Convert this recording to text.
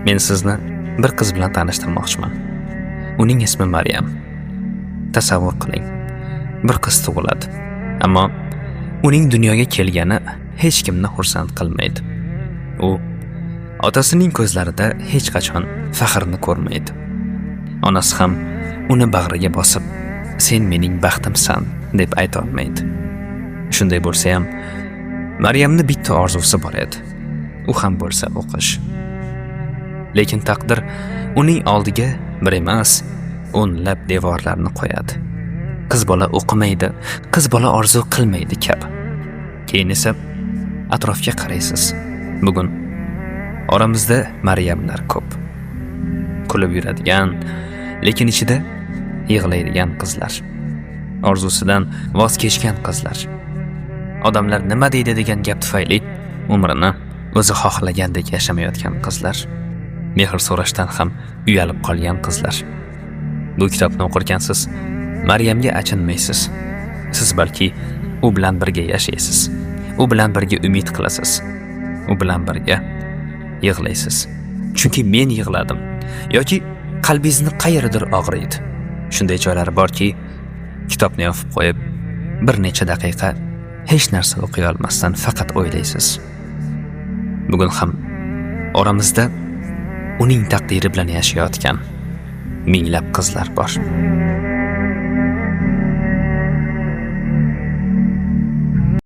Men sizni bir qiz bilan tanishtirmoqchiman. Uning ismi Maryam. Tasavvur qiling, bir qiz tug'iladi, ammo uning dunyoga kelgani hech kimni xursand qilmaydi. U otasining ko'zlarida hech qachon faxrni ko'rmaydi. Onasi ham uni bag'riga bosib, "Sen mening baxtimsan" deb ayta olmaydi. Shunday bo'lsa ham, Maryamni bitta orzusi bor edi. U ham bo'lsa o'qish. Lekin taqdir uning oldiga bir emas, o'nlab devorlarni qo'yadi. Qiz bola o'qimaydi, qiz bola orzu qilmaydi kabi. Keyin esa atrofga qaraysiz. Bugun oramizda Maryamlar ko'p. Kulib yuradigan, lekin ichida yig'laydigan qizlar. Orzusidan voz kechgan qizlar. Odamlar nima deydi degan gap tufayli umrini o'zi xohlagandek yashamayotgan qizlar. Mehr so'rashdan ham uyalib qolgan qizlar. Bu kitobni o'qirkansiz, Maryamga achinmaysiz. Siz balki u bilan birga yashaysiz. U bilan birga umid qilasiz. U bilan birga yig'laysiz. Chunki men yig'ladim yoki qalbingizni qayerdir og'riydi. Shunday joylari borki, kitobni yopib qo'yib, bir necha daqiqa hech narsa o'qiy olmasdan faqat o'ylaysiz. Bugun ham oramizda uning taqdiri bilan yashayotgan minglab qizlar bor.